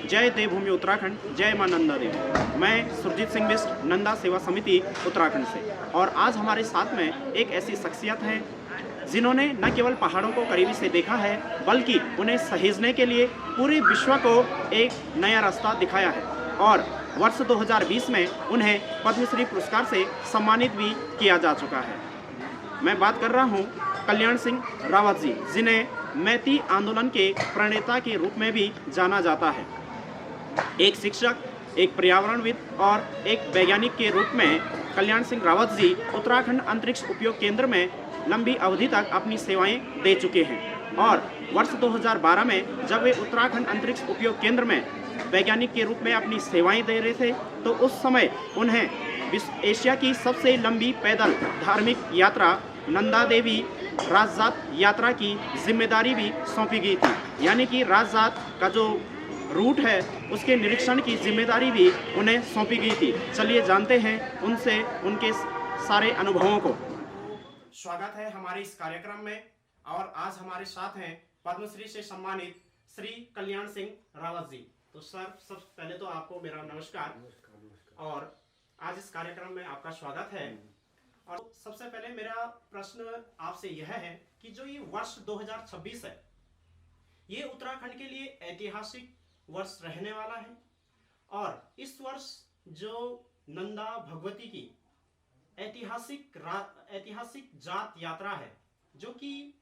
जय देवभूमि उत्तराखंड, जय मां नंदा देवी। मैं सुरजीत सिंह बिष्ट, नंदा सेवा समिति उत्तराखंड से। और आज हमारे साथ में एक ऐसी शख्सियत है जिन्होंने न केवल पहाड़ों को करीबी से देखा है, बल्कि उन्हें सहेजने के लिए पूरे विश्व को एक नया रास्ता दिखाया है। और वर्ष 2020 में उन्हें पद्मश्री पुरस्कार से सम्मानित भी किया जा चुका है। मैं बात कर रहा हूँ कल्याण सिंह रावत जी, जिन्हें मैती आंदोलन के प्रणेता के रूप में भी जाना जाता है। एक शिक्षक, एक पर्यावरणविद और एक वैज्ञानिक के रूप में कल्याण सिंह रावत जी उत्तराखंड अंतरिक्ष उपयोग केंद्र में लंबी अवधि तक अपनी सेवाएं दे चुके हैं। और वर्ष 2012 में जब वे उत्तराखंड अंतरिक्ष उपयोग केंद्र में वैज्ञानिक के रूप में अपनी सेवाएं दे रहे थे, तो उस समय उन्हें एशिया की सबसे लंबी पैदल धार्मिक यात्रा नंदा देवी राजजात यात्रा की जिम्मेदारी भी सौंपी गई थी। यानी कि राजजात का जो रूट है उसके निरीक्षण की जिम्मेदारी भी उन्हें सौंपी गई थी। चलिए जानते हैं उनसे उनके सारे अनुभवों को। स्वागत है हमारे इस कार्यक्रम में। और आज हमारे साथ हैं पद्मश्री से सम्मानित श्री कल्याण सिंह रावत जी। तो सर, सबसे पहले तो आपको मेरा नमस्कार। और आज इस कार्यक्रम में आपका स्वागत है। और सबसे पहले मेरा प्रश्न आपसे यह है कि जो ये वर्ष 2026 है, ये उत्तराखंड के लिए ऐतिहासिक वर्ष रहने वाला है। और इस वर्ष जो नंदा भगवती की ऐतिहासिक जात यात्रा है, जो कि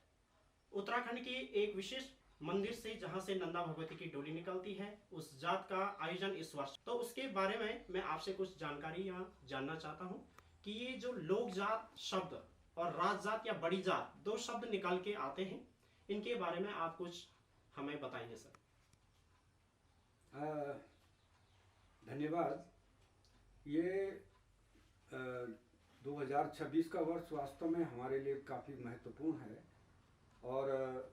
उत्तराखंड के एक विशेष मंदिर से, जहां से नंदा भगवती की डोली निकलती है, उस जात का आयोजन इस वर्ष, तो उसके बारे में मैं आपसे कुछ जानकारी यहाँ जानना चाहता हूँ कि ये जो लोक जात शब्द और राज जात या बड़ी जात, दो शब्द निकल के आते हैं, इनके बारे में आप कुछ हमें बताएंगे सर। धन्यवाद। ये 2026 का वर्ष वास्तव में हमारे लिए काफ़ी महत्वपूर्ण है। और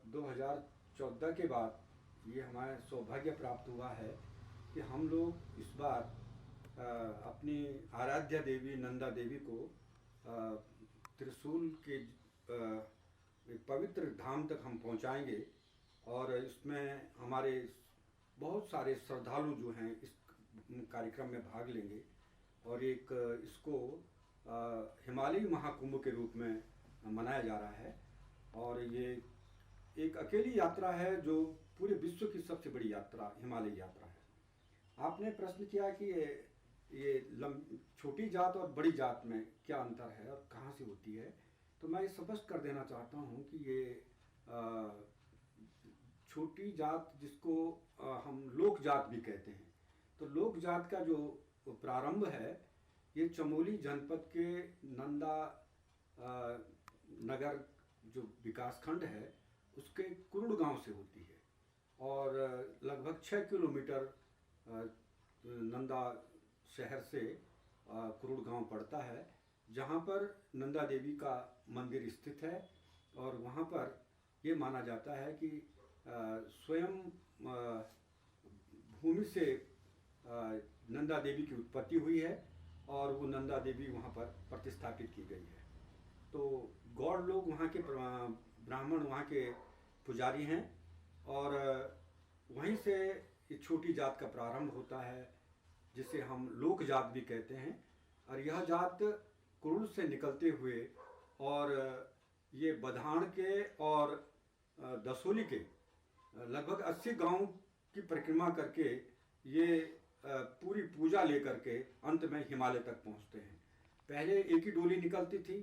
2014 के बाद ये हमारे सौभाग्य प्राप्त हुआ है कि हम लोग इस बार अपनी आराध्या देवी नंदा देवी को त्रिशूल के एक पवित्र धाम तक हम पहुंचाएंगे। और इसमें हमारे बहुत सारे श्रद्धालु जो हैं इस कार्यक्रम में भाग लेंगे। और एक इसको हिमालयी महाकुंभ के रूप में मनाया जा रहा है। और ये एक अकेली यात्रा है जो पूरे विश्व की सबसे बड़ी यात्रा हिमालय यात्रा है। आपने प्रश्न किया कि ये छोटी जात और बड़ी जात में क्या अंतर है और कहाँ से होती है। तो मैं ये स्पष्ट कर देना चाहता हूँ कि ये छोटी जात, जिसको हम लोक जात भी कहते हैं, तो लोक जात का जो प्रारंभ है ये चमोली जनपद के नंदा नगर जो विकासखंड है उसके कुरुड़ गांव से होती है। और लगभग 6 किलोमीटर नंदा शहर से कुरुड़ गांव पड़ता है, जहां पर नंदा देवी का मंदिर स्थित है। और वहां पर ये माना जाता है कि स्वयं भूमि से नंदा देवी की उत्पत्ति हुई है और वो नंदा देवी वहाँ पर प्रतिष्ठापित की गई है। तो गौड़ लोग वहाँ के ब्राह्मण वहाँ के पुजारी हैं। और वहीं से ये छोटी जात का प्रारंभ होता है, जिसे हम लोक जात भी कहते हैं। और यह जात कुरुड़ से निकलते हुए और ये बधान के और दसोली के लगभग 80 गांव की परिक्रमा करके ये पूरी पूजा लेकर के अंत में हिमालय तक पहुंचते हैं। पहले एक ही डोली निकलती थी,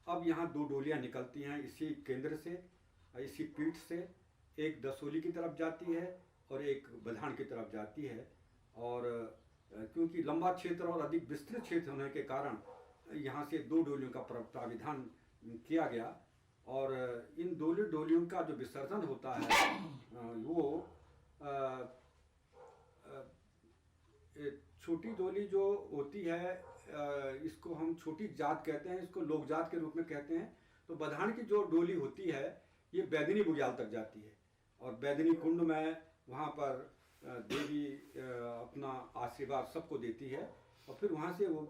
अब यहाँ 2 डोलियाँ निकलती हैं इसी केंद्र से, इसी पीठ से। एक दसोली की तरफ जाती है और एक बधान की तरफ जाती है। और क्योंकि लंबा क्षेत्र और अधिक विस्तृत क्षेत्र होने के कारण यहाँ से 2 डोलियों का प्राविधान किया गया। और इन डोलियों का जो विसर्जन होता है वो छोटी डोली जो होती है, इसको हम छोटी जात कहते हैं, इसको लोक जात के रूप में कहते हैं। तो बधान की जो डोली होती है ये बैदनी बुग्याल तक जाती है और बैदनी कुंड में वहाँ पर देवी अपना आशीर्वाद सबको देती है। और फिर वहाँ से वो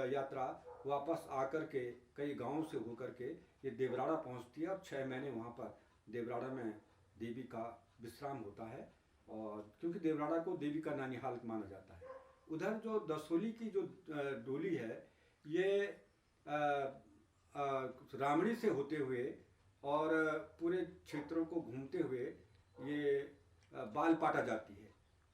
यात्रा वापस आकर के कई गांवों से होकर के ये देवराड़ा पहुँचती है। और 6 महीने वहाँ पर देवराड़ा में देवी का विश्राम होता है। और क्योंकि देवराड़ा को देवी का ननिहाल माना जाता है। उधर जो दसोली की जो डोली है ये रामड़ी से होते हुए और पूरे क्षेत्रों को घूमते हुए ये बालपाटा जाती है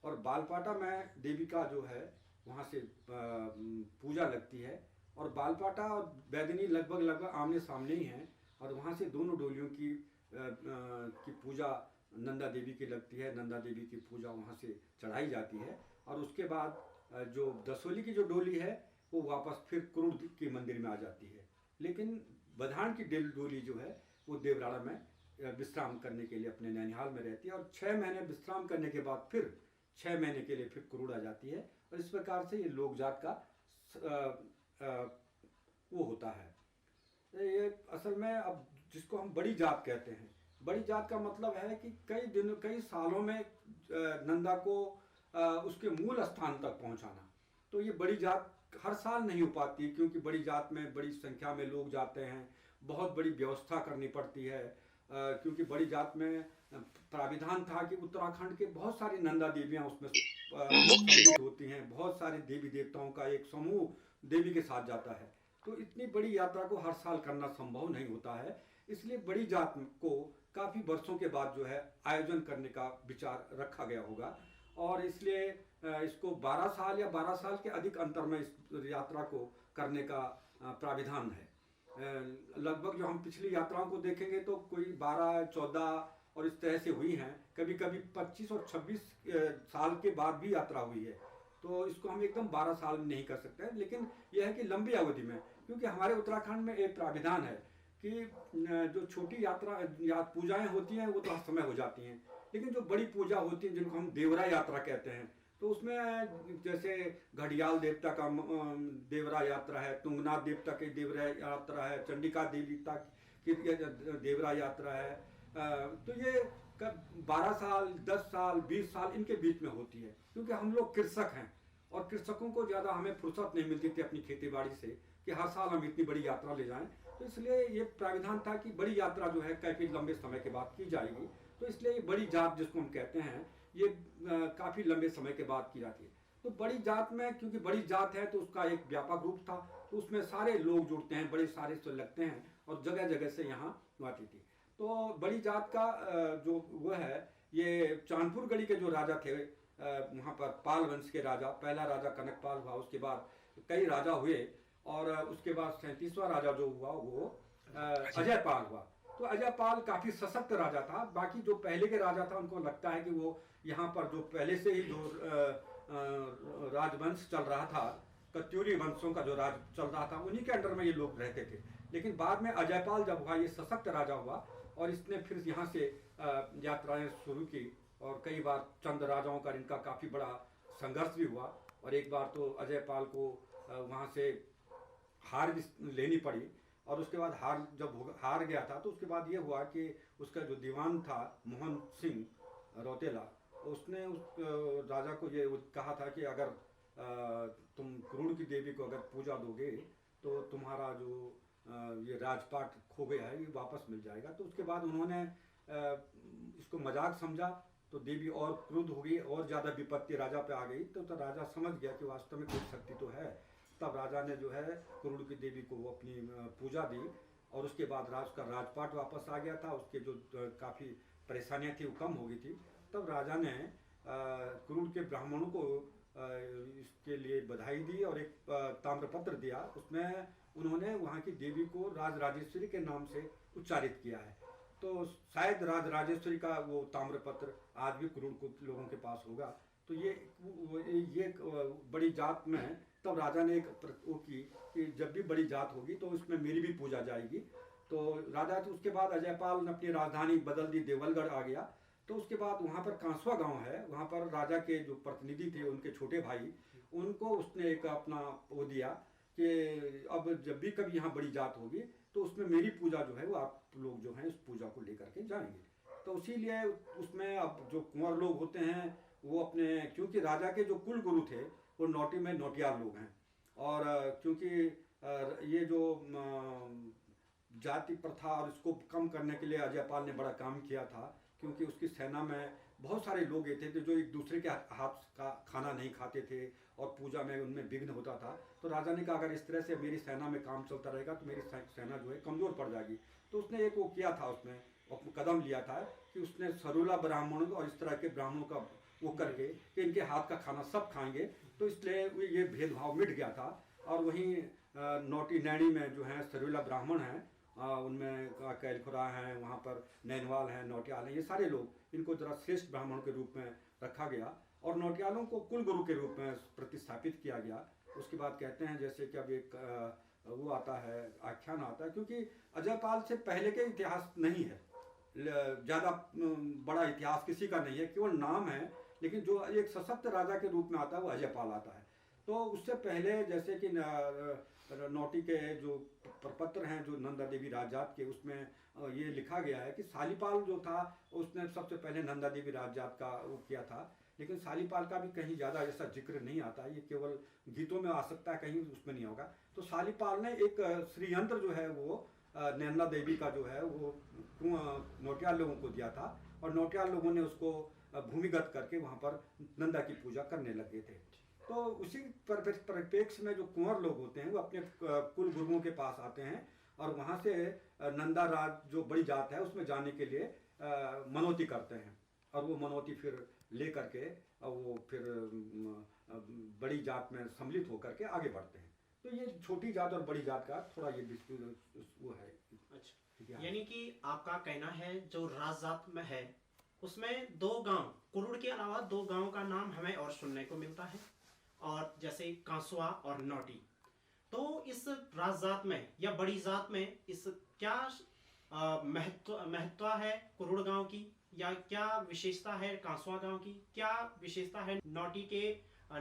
और बालपाटा में देवी का जो है वहाँ से पूजा लगती है और बालपाटा और बैदनी लगभग आमने सामने ही हैं और वहाँ से दोनों डोलियों की पूजा नंदा देवी की लगती है। नंदा देवी की पूजा वहाँ से चढ़ाई जाती है और उसके बाद जो दसोली की जो डोली है वो वापस फिर क्रूड़ के मंदिर में आ जाती है। लेकिन बधान की डोली जो है वो देवराड़ा में विश्राम करने के लिए अपने नैनिहाल में रहती है और 6 महीने विश्राम करने के बाद फिर 6 महीने के लिए फिर क्रूड़ आ जाती है और इस प्रकार से ये लोक जात का वो होता है। ये असल में अब जिसको हम बड़ी जात कहते हैं, बड़ी जात का मतलब है कि कई सालों में नंदा को उसके मूल स्थान तक पहुंचाना। तो ये बड़ी जात हर साल नहीं हो पाती क्योंकि बड़ी जात में बड़ी संख्या में लोग जाते हैं, बहुत बड़ी व्यवस्था करनी पड़ती है क्योंकि बड़ी जात में प्राविधान था कि उत्तराखंड के बहुत सारी नंदा देवियाँ उसमें सम्मिलित होती हैं, बहुत सारे देवी देवताओं का एक समूह देवी के साथ जाता है। तो इतनी बड़ी यात्रा को हर साल करना संभव नहीं होता है, इसलिए बड़ी जात को काफ़ी वर्षों के बाद जो है आयोजन करने का विचार रखा गया होगा और इसलिए इसको 12 साल या 12 साल के अधिक अंतर में इस यात्रा को करने का प्राविधान है। लगभग जो हम पिछली यात्राओं को देखेंगे तो कोई 12, 14 और इस तरह से हुई हैं, कभी कभी 25 और 26 साल के बाद भी यात्रा हुई है। तो इसको हम एकदम 12 साल में नहीं कर सकते, लेकिन यह है कि लंबी अवधि में, क्योंकि हमारे उत्तराखंड में एक प्राविधान है कि जो छोटी पूजाएं होती हैं वो तो हर समय हो जाती हैं, लेकिन जो बड़ी पूजा होती है जिनको हम देवरा यात्रा कहते हैं, तो उसमें जैसे घड़ियाल देवता का देवरा यात्रा है, तुंगनाथ देवता की देवरा यात्रा है, चंडिका देवता की देवरा यात्रा है। तो ये 12 साल, 10 साल, 20 साल इनके बीच में होती है, क्योंकि हम लोग कृषक हैं और कृषकों को ज़्यादा हमें फुर्सत नहीं मिलती थी अपनी खेती बाड़ी से कि हर साल हम इतनी बड़ी यात्रा ले जाएं। तो इसलिए ये प्राविधान था कि बड़ी यात्रा जो है काफ़ी लंबे समय के बाद की जाएगी। तो इसलिए ये बड़ी जात जिसको हम कहते हैं ये काफ़ी लंबे समय के बाद की जाती है। तो बड़ी जात में, क्योंकि बड़ी जात है तो उसका एक व्यापक रूप था, तो उसमें सारे लोग जुड़ते हैं, बड़े सारे से लगते हैं और जगह जगह से यहाँ आती थी। तो बड़ी जात का जो वो है, ये चांदपुर गढ़ी के जो राजा थे वहाँ पर पाल वंश के राजा, पहला राजा कनकपाल हुआ, उसके बाद कई राजा हुए और उसके बाद 37वां राजा जो हुआ वो अजयपाल हुआ। तो अजयपाल काफ़ी सशक्त राजा था। बाकी जो पहले के राजा था उनको लगता है कि वो यहाँ पर जो पहले से ही जो राजवंश चल रहा था, कत्यूरी वंशों का जो राज चल रहा था, उन्हीं के अंडर में ये लोग रहते थे। लेकिन बाद में अजयपाल जब हुआ, ये सशक्त राजा हुआ और इसने फिर यहाँ से यात्राएं शुरू की और कई बार चंद राजाओं का इनका काफ़ी बड़ा संघर्ष भी हुआ और एक बार तो अजयपाल को वहाँ से हार भी लेनी पड़ी और उसके बाद जब हार गया था तो उसके बाद ये हुआ कि उसका जो दीवान था मोहन सिंह रौतेला, उसने उस राजा को ये कहा था कि अगर तुम क्रूड़ की देवी को अगर पूजा दोगे तो तुम्हारा जो ये राजपाट खो गया है ये वापस मिल जाएगा। तो उसके बाद उन्होंने इसको मजाक समझा तो देवी और क्रुद्ध हो गई और ज़्यादा विपत्ति राजा पे आ गई। तो राजा समझ गया कि वास्तव में कोई शक्ति तो है। तब राजा ने जो है क्रूड़ की देवी को वो अपनी पूजा दी और उसके बाद का राजपाट वापस आ गया था। उसके जो काफ़ी परेशानियाँ थी वो कम हो गई थी। तब राजा ने क्रूड़ के ब्राह्मणों को इसके लिए बधाई दी और एक ताम्रपत्र दिया। उसमें उन्होंने वहाँ की देवी को राजराजेश्वरी के नाम से उच्चारित किया है। तो शायद राजराजेश्वरी का वो ताम्रपत्र आज भी क्रूड़ लोगों के पास होगा। तो ये बड़ी जात में तब राजा ने एक वो की कि जब भी बड़ी जात होगी तो उसमें मेरी भी पूजा जाएगी। तो राजा तो उसके बाद अजयपाल ने अपनी राजधानी बदल दी, देवलगढ़ आ गया। तो उसके बाद वहाँ पर कांसवा गांव है, वहाँ पर राजा के जो प्रतिनिधि थे उनके छोटे भाई, उनको उसने एक अपना वो दिया कि अब जब भी कभी यहाँ बड़ी जात होगी तो उसमें मेरी पूजा जो है वो आप लोग जो हैं उस पूजा को लेकर के जाएंगे। तो इसीलिए उसमें अब जो कुंवर लोग होते हैं वो अपने, क्योंकि राजा के जो कुल गुरु थे वो नौटी में नौटियाल लोग हैं और क्योंकि ये जो जाति प्रथा और इसको कम करने के लिए अजयपाल ने बड़ा काम किया था, क्योंकि उसकी सेना में बहुत सारे लोग ये थे जो एक दूसरे के हाथ का खाना नहीं खाते थे और पूजा में उनमें विघ्न होता था। तो राजा ने कहा अगर इस तरह से मेरी सेना में काम चलता रहेगा तो मेरी सेना जो है कमज़ोर पड़ जाएगी। तो उसने एक वो किया था, उसमें कदम लिया था कि उसने सरूला ब्राह्मणों और इस तरह के ब्राह्मणों का वो करके कि इनके हाथ का खाना सब खाएंगे, तो इसलिए ये भेदभाव मिट गया था। और वहीं नौटी नैनी में जो है सरूला ब्राह्मण हैं, उनमें कैलखुरा हैं, वहाँ पर नैनवाल हैं, नौटियाल हैं, ये सारे लोग, इनको जरा श्रेष्ठ ब्राह्मण के रूप में रखा गया और नौटियालों को कुल गुरु के रूप में प्रतिस्थापित किया गया। उसके बाद कहते हैं जैसे कि अब एक वो आता है, आख्यान आता है, क्योंकि अजयपाल से पहले के इतिहास नहीं है, ज़्यादा बड़ा इतिहास किसी का नहीं है, केवल नाम है, लेकिन जो एक सशक्त राजा के रूप में आता है वो अजयपाल आता है। तो उससे पहले जैसे कि नौटी के जो प्रपत्र हैं जो नंदा देवी राजजात के, उसमें ये लिखा गया है कि सालीपाल जो था उसने सबसे पहले नंदा देवी राजजात का वो किया था, लेकिन सालीपाल का भी कहीं ज़्यादा ऐसा जिक्र नहीं आता, ये केवल गीतों में आ सकता है, कहीं उसमें नहीं होगा। तो सालीपाल ने एक श्रीयंत्र जो है वो नंदा देवी का जो है वो नौटियाल लोगों को दिया था और नौटियाल लोगों ने उसको भूमिगत करके वहाँ पर नंदा की पूजा करने लगे थे। तो उसी परिप्रेक्ष्य में जो कुंवर लोग होते हैं वो अपने कुल गुरुओं के पास आते हैं और वहाँ से नंदा राज जो बड़ी जात है उसमें जाने के लिए मनौती करते हैं और वो मनौती फिर ले करके वो फिर बड़ी जात में सम्मिलित होकर के आगे बढ़ते हैं। तो ये छोटी जात और बड़ी जात का थोड़ा ये वो है। अच्छा, यानी कि आपका कहना है जो राजजात में है उसमें दो गांव, कुरुड़ के अलावा दो गांव का नाम हमें और सुनने को मिलता है, और जैसे कांसुआ और नौटी। तो इस राजजात में या बड़ी जात में इस क्या महत्व है कुरुड़ गांव की, या क्या विशेषता है कांसुआ गांव की, क्या विशेषता है नौटी के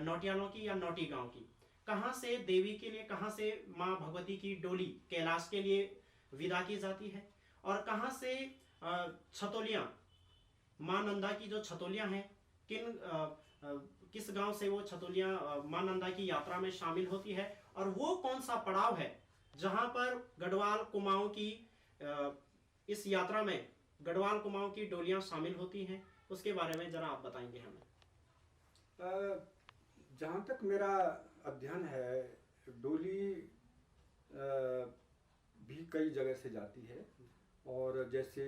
नौटियालों की या नौटी गांव की? कहाँ से देवी के लिए, कहाँ से माँ भगवती की डोली कैलाश के लिए विदा की जाती है, और कहाँ से छतोलियाँ, माँ नंदा की जो छतोलियाँ हैं, किस गांव से वो छतोलियाँ माँ नंदा की यात्रा में शामिल होती है, और वो कौन सा पड़ाव है जहां पर गढ़वाल कुमाऊं की इस यात्रा में गढ़वाल कुमाऊं की डोलियां शामिल होती हैं, उसके बारे में जरा आप बताएंगे हमें। जहाँ तक मेरा अध्ययन है, डोली भी कई जगह से जाती है, और जैसे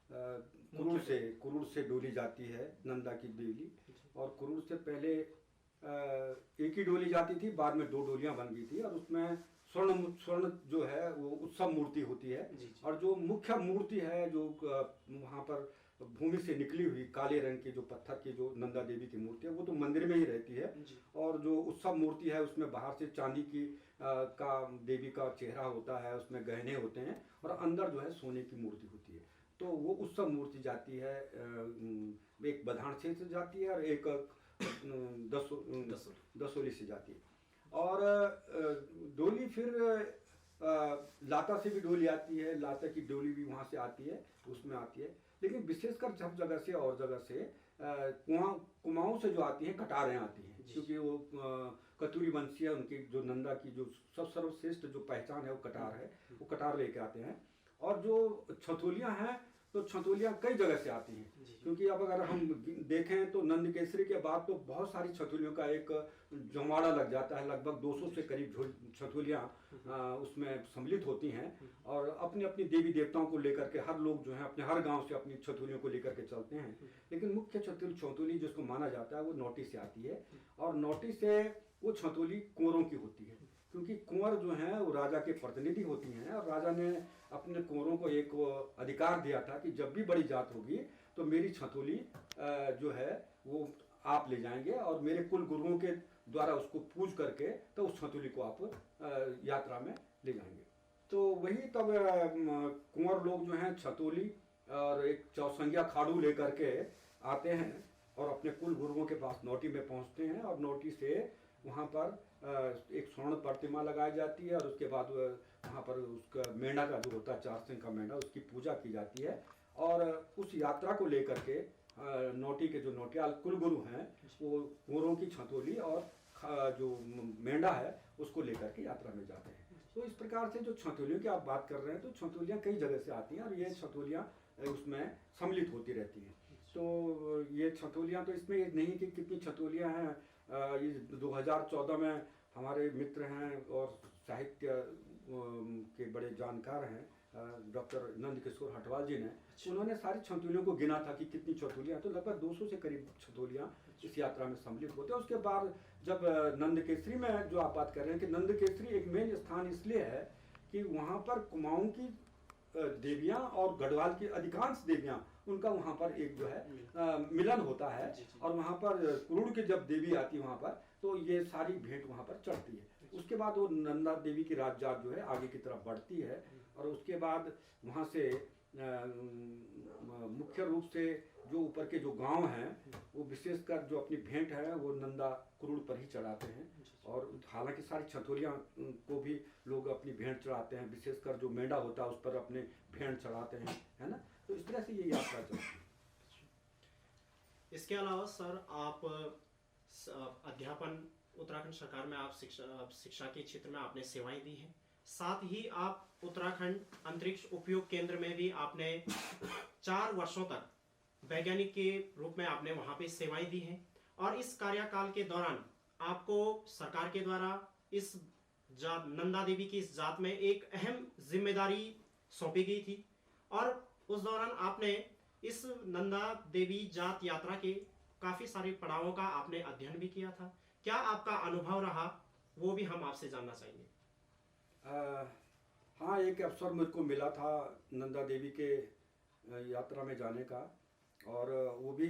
कुरुड़ से डोली जाती है नंदा की डोली, और कुरुड़ से पहले एक ही डोली जाती थी, बाद में दो डोलियां बन गई थी, और उसमें स्वर्ण जो है वो उत्सव मूर्ति होती है। और जो मुख्य मूर्ति है जो वहाँ पर भूमि से निकली हुई काले रंग की जो पत्थर की जो नंदा देवी की मूर्ति है वो तो मंदिर में ही रहती है, और जो उत्सव मूर्ति है उसमें बाहर से चांदी की का देवी का चेहरा होता है, उसमें गहने होते हैं, और अंदर जो है सोने की मूर्ति होती है। तो वो उत्सव मूर्ति जाती है, एक बधान से जाती है और एक दसोली से जाती है। और डोली फिर लाता से भी डोली आती है, लाता की डोली भी वहाँ से आती है, उसमें आती है। लेकिन विशेषकर सब जगह से और जगह से कुमाऊं से जो आती हैं कटारें आती हैं, क्योंकि वो कतूरी वंशीय उनकी जो नंदा की जो सब सर्वश्रेष्ठ जो पहचान है वो कटार है, वो कटार लेके आते हैं। और जो छतोलियाँ हैं तो छतोलियाँ कई जगह से आती हैं, क्योंकि अब अगर हम देखें तो नंद केसरी के बाद तो बहुत सारी छतोलियों का एक जमावड़ा लग जाता है, लगभग 200 से करीब छतोलियाँ उसमें सम्मिलित होती हैं, और अपनी अपनी देवी देवताओं को लेकर के हर लोग जो है अपने हर गांव से अपनी छतोलियों को लेकर के चलते हैं। लेकिन मुख्य छतोली जिसको माना जाता है वो नौटी से आती है, और नौटी से वो छतोली कुंवरों की होती है, क्योंकि कुंवर जो हैं वो राजा के प्रतिनिधि होती हैं, और राजा ने अपने कुंवरों को एक अधिकार दिया था कि जब भी बड़ी जात होगी तो मेरी छतोली जो है वो आप ले जाएंगे, और मेरे कुल गुरुओं के द्वारा उसको पूज करके तो उस छतोली को आप यात्रा में ले जाएंगे। तो वही तब कुंवर लोग जो हैं छतोली और एक चौसंगिया खाड़ू लेकर के आते हैं और अपने कुल गुरुओं के पास नौटी में पहुँचते हैं, और नौटी से वहाँ पर एक स्वर्ण प्रतिमा लगाई जाती है, और उसके बाद वहाँ पर उसका मेंढा का जो होता है 4 सिंह का मेंढा, उसकी पूजा की जाती है। और उस यात्रा को लेकर के नौटी के जो नौटियाल कुलगुरु हैं वो कुंवरों की छतोली और जो मेंढा है उसको लेकर के यात्रा में जाते हैं। तो इस प्रकार से जो छतोलियों की आप बात कर रहे हैं तो छतोलियाँ कई जगह से आती हैं, और ये छतोलियाँ उसमें सम्मिलित होती रहती हैं। तो ये छतोलियाँ तो इसमें ये नहीं कि कितनी छतोलियाँ हैं। ये 2014 में हमारे मित्र हैं और साहित्य के बड़े जानकार हैं डॉक्टर नंद किशोर हटवाल जी ने, उन्होंने सारी छतोलियों को गिना था कि कितनी छतोलियाँ, तो लगभग 200 से करीब छतोलियाँ इस यात्रा में सम्मिलित होते हैं। उसके बाद जब नंद केसरी में जो आप बात कर रहे हैं कि नंद केसरी एक मेन स्थान इसलिए है कि वहाँ पर कुमाऊँ की देवियाँ और गढ़वाल की अधिकांश देवियाँ, उनका वहाँ पर एक जो है मिलन होता है। और वहाँ पर कुरुड़ की जब देवी आती है वहाँ पर, तो ये सारी भेंट वहाँ पर चढ़ती है। उसके बाद वो नंदा देवी की राजजात जो है आगे की तरफ बढ़ती है, और उसके बाद वहाँ से मुख्य रूप से जो ऊपर के जो गांव हैं वो विशेषकर जो अपनी भेंट है वो नंदा कुरुड़ पर ही चढ़ाते हैं। और हालांकि सारी छतोलियाँ को भी लोग अपनी भेंट चढ़ाते हैं, विशेषकर जो मेंढा होता है उस पर अपने भेंट चढ़ाते हैं, है ना। तो इस तरह से ये यात्रा चलती है। इसके अलावा सर आप अध्यापन उत्तराखंड सरकार में आप शिक्षा के क्षेत्र में आपने सेवाएं दी हैं, साथ ही आप उत्तराखंड अंतरिक्ष उपयोग केंद्र में भी आपने 4 वर्षों तक वैज्ञानिक के रूप में आपने वहां पे सेवाएं दी हैं। और इस कार्यकाल के दौरान आपको सरकार के द्वारा इस नंदा देवी की इस जात में एक अहम जिम्मेदारी सौंपी गई थी, और उस दौरान आपने इस नंदा देवी जात यात्रा के काफी सारे पड़ावों का आपने अध्ययन भी किया था। क्या आपका अनुभव रहा, वो भी हम आपसे जानना चाहेंगे। हाँ, एक अवसर मुझको मिला था नंदा देवी के यात्रा में जाने का, और वो भी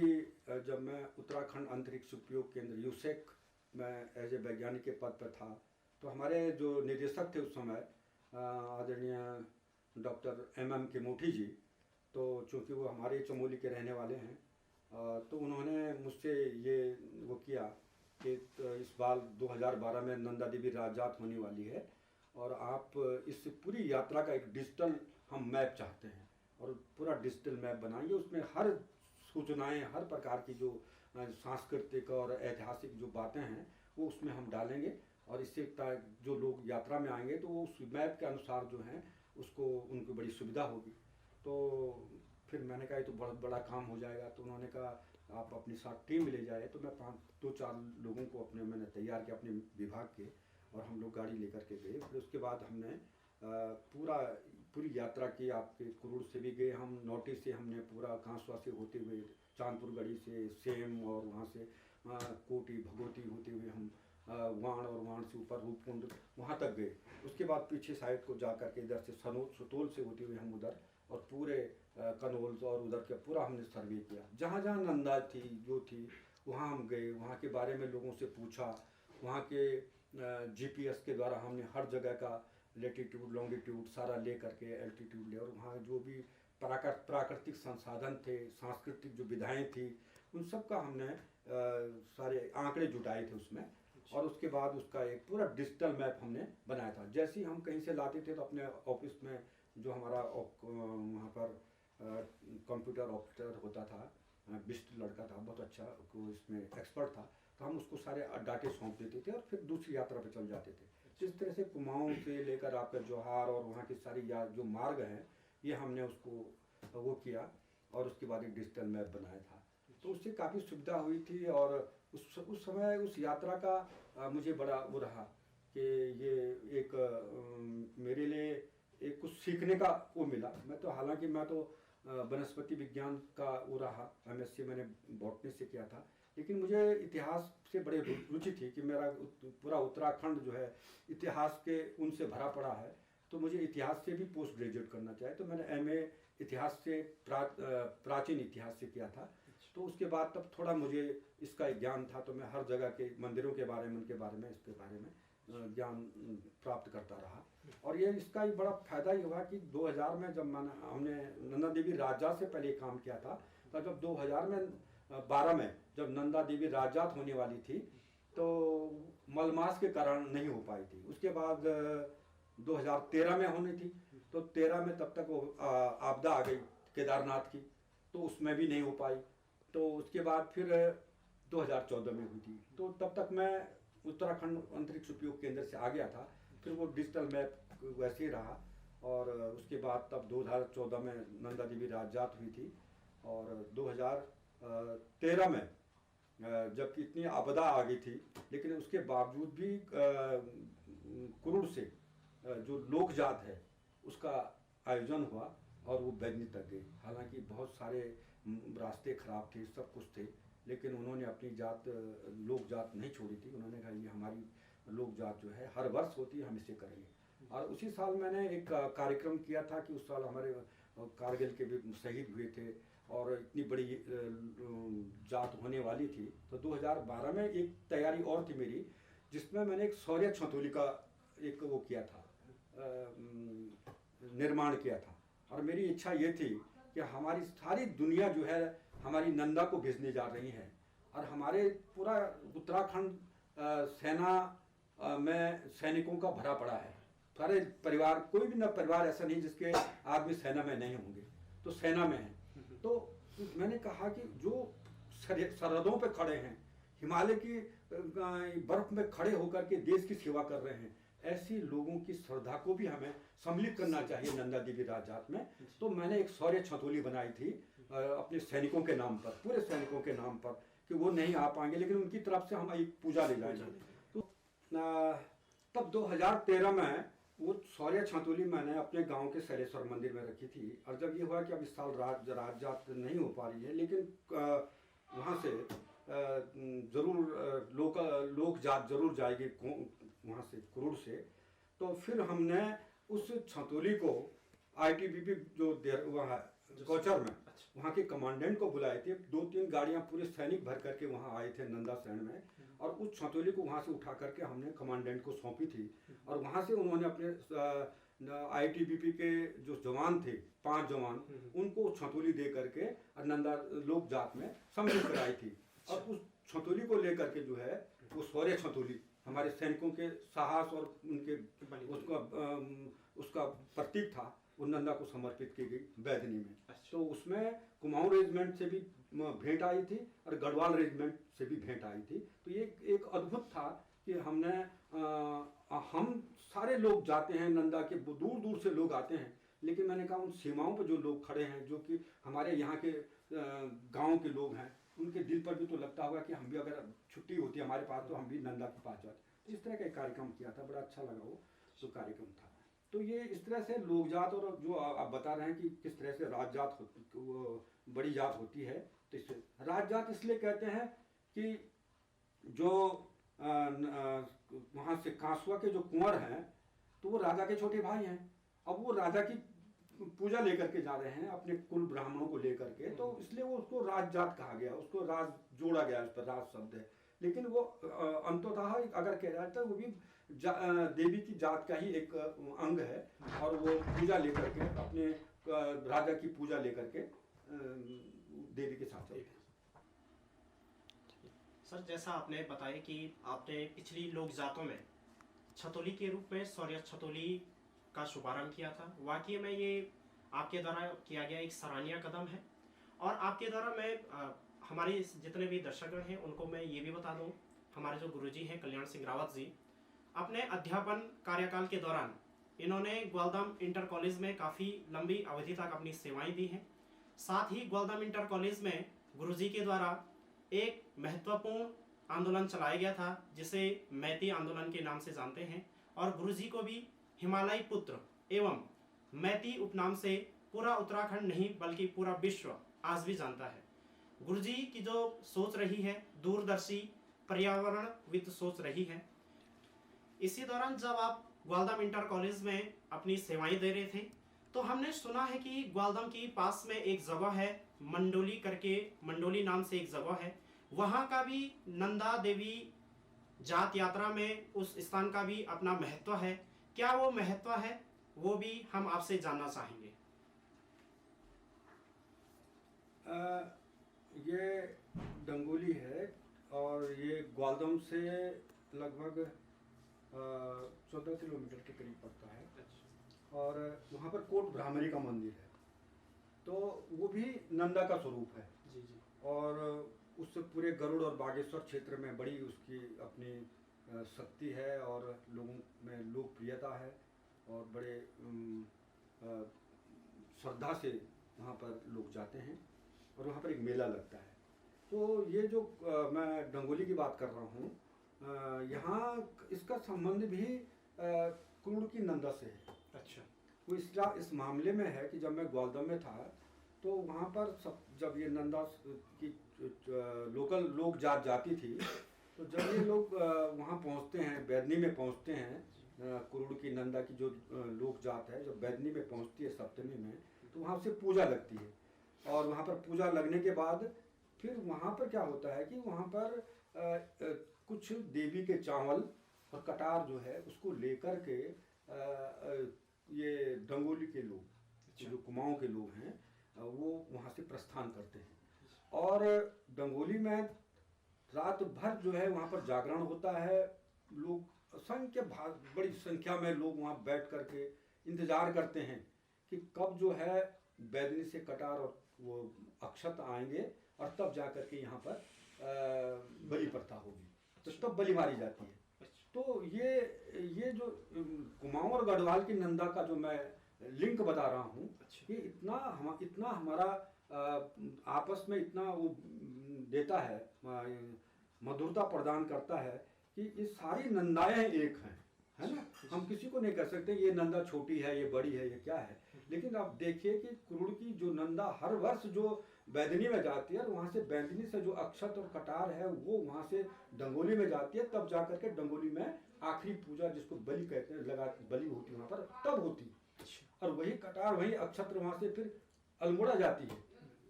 जब मैं उत्तराखंड अंतरिक्ष उपयोग केंद्र यूसेक में एज ए वैज्ञानिक के पद पर था, तो हमारे जो निदेशक थे उस समय आदरणीय डॉक्टर MM केमोठी जी, तो चूँकि वो हमारे चमोली के रहने वाले हैं, तो उन्होंने मुझसे ये वो किया कि इस बार 2012 में नंदा देवी राजजात होने वाली है, और आप इस पूरी यात्रा का एक डिजिटल हम मैप चाहते हैं, और पूरा डिजिटल मैप बनाएंगे। उसमें हर सूचनाएं, हर प्रकार की जो सांस्कृतिक और ऐतिहासिक जो बातें हैं वो उसमें हम डालेंगे, और इससे जो लोग यात्रा में आएंगे तो वो उस मैप के अनुसार जो है उसको उनको बड़ी सुविधा होगी। तो फिर मैंने कहा ये तो बहुत बड़ा काम हो जाएगा, तो उन्होंने कहा आप अपने साथ टीम ले जाए। तो मैं 2-4 लोगों को मैंने तैयार किया अपने विभाग के, और हम लोग गाड़ी लेकर के गए। फिर उसके बाद हमने पूरी यात्रा की। आपके कुरुड़ से भी गए हम, नौटी से हमने पूरा कांसवा से होते हुए चांदपुर गढ़ी से सेम, और वहाँ से कोटी भगवती होते हुए हम वाण, और वाण से ऊपर रूपकुंड वहाँ तक गए। उसके बाद पीछे साइड को जा कर के इधर से सतोल से होते हुए हम उधर, और पूरे कनौल और उधर के पूरा हमने सर्वे किया। जहाँ जहाँ नंदा थी जो थी वहाँ हम गए, वहाँ के बारे में लोगों से पूछा। वहाँ के GPS के द्वारा हमने हर जगह का लेटीट्यूड लॉन्गिट्यूड सारा ले करके एल्टीट्यूड ले, और वहाँ जो भी प्राकृतिक संसाधन थे, सांस्कृतिक जो विधाएं थी, उन सब का हमने सारे आंकड़े जुटाए थे उसमें। और उसके बाद उसका एक पूरा डिजिटल मैप हमने बनाया था। जैसे ही हम कहीं से लाते थे तो अपने ऑफिस में जो हमारा वहाँ पर कंप्यूटर ऑपरेटर होता था, बिस्ट लड़का था, बहुत अच्छा, वो इसमें एक्सपर्ट था, तो हम उसको सारे डाटे सौंप देते थे और फिर दूसरी यात्रा पर चल जाते थे। जिस तरह से कुमाऊँ से लेकर आपका जोहार और वहाँ की सारी जो मार्ग हैं, ये हमने उसको वो किया, और उसके बाद एक डिजिटल मैप बनाया था। तो उससे काफ़ी सुविधा हुई थी। और उस समय उस यात्रा का मुझे बड़ा वो रहा कि ये एक मेरे लिए एक कुछ सीखने का वो मिला। मैं तो हालांकि मैं तो वनस्पति विज्ञान का वो रहा, MSc मैंने बॉटनी से किया था, लेकिन मुझे इतिहास से बड़े रुचि थी कि मेरा पूरा उत्तराखंड जो है इतिहास के उनसे भरा पड़ा है, तो मुझे इतिहास से भी पोस्ट ग्रेजुएट करना चाहिए। तो मैंने MA इतिहास से प्राचीन इतिहास से किया था। तो उसके बाद तब थोड़ा मुझे इसका ज्ञान था, तो मैं हर जगह के मंदिरों के बारे में, उनके बारे में, इसके बारे में ज्ञान प्राप्त करता रहा। और ये इसका ही बड़ा फायदा ही हुआ कि 2000 में जब हमने नंदा देवी राजजात से पहले काम किया था, तो जब 2012 में जब नंदा देवी राजजात होने वाली थी तो मलमास के कारण नहीं हो पाई थी। उसके बाद 2013 में होनी थी, तो 13 में तब तक वो आपदा आ गई केदारनाथ की, तो उसमें भी नहीं हो पाई। तो उसके बाद फिर 2014 में हुई थी। तो तब तक मैं उत्तराखंड अंतरिक्ष उपयोग केंद्र से आ गया था। फिर वो डिजिटल मैप वैसे ही रहा, और उसके बाद तब 2014 में नंदा देवी राजजात हुई थी, और 13 में जबकि इतनी आपदा आ गई थी, लेकिन उसके बावजूद भी कुरुड़ से जो लोक जात है उसका आयोजन हुआ और वो बैदनी तक गए। हालांकि बहुत सारे रास्ते खराब थे, सब कुछ थे, लेकिन उन्होंने अपनी जात लोक जात नहीं छोड़ी थी। उन्होंने कहा ये हमारी लोक जात जो है हर वर्ष होती है, हम इसे करेंगे। और उसी साल मैंने एक कार्यक्रम किया था कि उस साल हमारे कारगिल के भी शहीद हुए थे और इतनी बड़ी जात होने वाली थी। तो 2012 में एक तैयारी और थी मेरी, जिसमें मैंने एक शौर्य छतौली का एक वो किया था, निर्माण किया था। और मेरी इच्छा ये थी कि हमारी सारी दुनिया जो है हमारी नंदा को भेजने जा रही है, और हमारे पूरा उत्तराखंड सेना में सैनिकों का भरा पड़ा है। सारे परिवार, कोई भी ना परिवार ऐसा नहीं जिसके आदमी सेना में नहीं होंगे, तो सेना में है। तो मैंने कहा कि जो सरहदों पे खड़े हैं, हिमालय की बर्फ में खड़े होकर के देश की सेवा कर रहे हैं, ऐसी लोगों की श्रद्धा को भी हमें सम्मिलित करना चाहिए नंदा देवी राजजात में। तो मैंने एक शौर्य छतौली बनाई थी अपने सैनिकों के नाम पर, पूरे सैनिकों के नाम पर, कि वो नहीं आ पाएंगे लेकिन उनकी तरफ से हम एक पूजा ले जाएंगे। तो तब 2013 में वो शौर्य छतौली मैंने अपने गांव के शैलेश्वर मंदिर में रखी थी। और जब ये हुआ कि अब इस साल राजजात नहीं हो पा रही है, लेकिन वहाँ से जरूर लोक जात जरूर जाएगी वहाँ से, कुरुड़ से। तो फिर हमने उस छतौली को ITBP जो वहाँ गौचर में, वहाँ के कमांडेंट को बुलाए थे। 2-3 गाड़ियाँ पूरे सैनिक भर करके वहाँ आए थे नंदा शरण में, और उस छतौली को वहाँ से उठा करके हमने कमांडेंट को सौंपी थी। और वहाँ से उन्होंने अपने ITBP के जो जवान थे, 5 जवान, उनको छतौली दे करके और नंदा लोक जात में सम्मिलित कराई थी। और उस छतौली को लेकर के जो है वो शौर्य छतौली हमारे सैनिकों के साहस और उनके उसका प्रतीक था, वो नंदा को समर्पित की गई बैदनी में। तो उसमें कुमाऊं रेजिमेंट से भी भेंट आई थी और गढ़वाल रेजिमेंट से भी भेंट आई थी। तो ये एक अद्भुत था कि हमने हम सारे लोग जाते हैं नंदा के, दूर दूर से लोग आते हैं, लेकिन मैंने कहा उन सीमाओं पर जो लोग खड़े हैं, जो कि हमारे यहाँ के गाँव के लोग हैं, उनके दिल पर भी तो लगता होगा कि हम भी अगर छुट्टी होती हमारे पास तो हम भी नंदा के पास जाते। इस तरह का एक कार्यक्रम किया था, बड़ा अच्छा लगा वो जो कार्यक्रम था। तो ये इस तरह से लोक जात, और जो आप बता रहे हैं कि किस तरह से राज जात बड़ी जात होती है, तो इससे राज जात इसलिए कहते हैं कि जो वहाँ से कांसुआ के जो कुंवर हैं, तो वो राजा के छोटे भाई हैं। अब वो राजा की पूजा लेकर के जा रहे हैं अपने कुल ब्राह्मणों को लेकर के, तो इसलिए वो उसको राज जात कहा गया, उसको राज जोड़ा गया, उस पर राज शब्द है। लेकिन वो अंततः अगर कह जाए तो वो भी देवी की जात का ही एक अंग है, और वो पूजा लेकर के अपने राजा की पूजा लेकर के देवी के साथ चलते हैं। सर, जैसा आपने बताया कि आपने पिछली लोक जातों में छतौली के रूप में शौर्य छतौली का शुभारंभ किया था। वाकई में ये आपके द्वारा किया गया एक सराहनीय कदम है। और आपके द्वारा मैं हमारे जितने भी दर्शकगण हैं उनको मैं ये भी बता दूं, हमारे जो गुरुजी हैं कल्याण सिंह रावत जी, अपने अध्यापन कार्यकाल के दौरान इन्होंने ग्वालदाम इंटर कॉलेज में काफ़ी लंबी अवधि तक अपनी सेवाएं दी हैं। साथ ही ग्वालदाम इंटर कॉलेज में गुरुजी के द्वारा एक महत्वपूर्ण आंदोलन चलाया गया था, जिसे मैती आंदोलन के नाम से जानते हैं। और गुरुजी को भी हिमालय पुत्र एवं मैती उपनाम से पूरा उत्तराखंड नहीं बल्कि पूरा विश्व आज भी जानता है। गुरुजी की जो सोच रही है, दूरदर्शी पर्यावरणविद सोच रही है। इसी दौरान जब आप ग्वालदाम इंटर कॉलेज में अपनी सेवाएं दे रहे थे, तो हमने सुना है कि ग्वालदाम के पास में एक जगह है मंडोली करके, मंडोली नाम से एक जगह है, वहाँ का भी नंदा देवी जात यात्रा में उस स्थान का भी अपना महत्व है। क्या वो महत्व है, वो भी हम आपसे जानना चाहेंगे। ये डंगोली है और ये ग्वालदम से लगभग 14 किलोमीटर के करीब पड़ता है। और वहाँ पर कोट ब्राह्मणी का मंदिर है, तो वो भी नंदा का स्वरूप है। जी जी। और उससे पूरे गरुड़ और बागेश्वर क्षेत्र में बड़ी उसकी अपनी शक्ति है और लोगों में लोकप्रियता है, और बड़े श्रद्धा से वहाँ पर लोग जाते हैं। और वहाँ पर एक मेला लगता है, तो ये जो मैं डंगोली की बात कर रहा हूँ, यहाँ इसका संबंध भी कुरुड़ की नंदा से है। अच्छा। वो इस मामले में है कि जब मैं ग्वालदम में था तो वहाँ पर सब जब ये नंदा की लोकल लोग जाती थी, तो जब ये लोग वहाँ पहुँचते हैं, बैदनी में पहुँचते हैं, कुरुड़ की नंदा की जो लोक जात है जब बैदनी में पहुँचती है सप्तमी में, तो वहाँ से पूजा लगती है। और वहाँ पर पूजा लगने के बाद फिर वहाँ पर क्या होता है कि वहाँ पर कुछ देवी के चावल और कटार जो है उसको लेकर के ये डंगोली के लोग, जो कुमाऊं के लोग हैं, वो वहाँ से प्रस्थान करते हैं। और डंगोली में रात भर जो है वहाँ पर जागरण होता है। लोग बड़ी संख्या में लोग वहाँ बैठ करके इंतजार करते हैं कि कब जो है बैदनी से कटार और वो अक्षत आएंगे और तब जा करके यहाँ पर बलि प्रथा होगी, तो तब बलि मारी जाती है। तो ये जो कुमाऊं और गढ़वाल की नंदा का जो मैं लिंक बता रहा हूँ, ये इतना हमारा आपस में इतना वो देता है, मधुरता प्रदान करता है कि ये सारी नंदाएं एक हैं, है ना। हम किसी को नहीं कह सकते ये नंदा छोटी है, ये बड़ी है, ये क्या है। लेकिन आप देखिए कि कुरुड़ की जो नंदा हर वर्ष जो बैदनी में जाती है और वहाँ से बैदनी से जो अक्षत और कटार है वो वहाँ से डंगोली में जाती है, तब जा करके डंगोली में आखिरी पूजा जिसको बलि कहते हैं लगा बलि होती है वहाँ पर, तब होती है। और वही कटार वही अक्षत्र वहाँ से फिर अल्मोड़ा जाती है,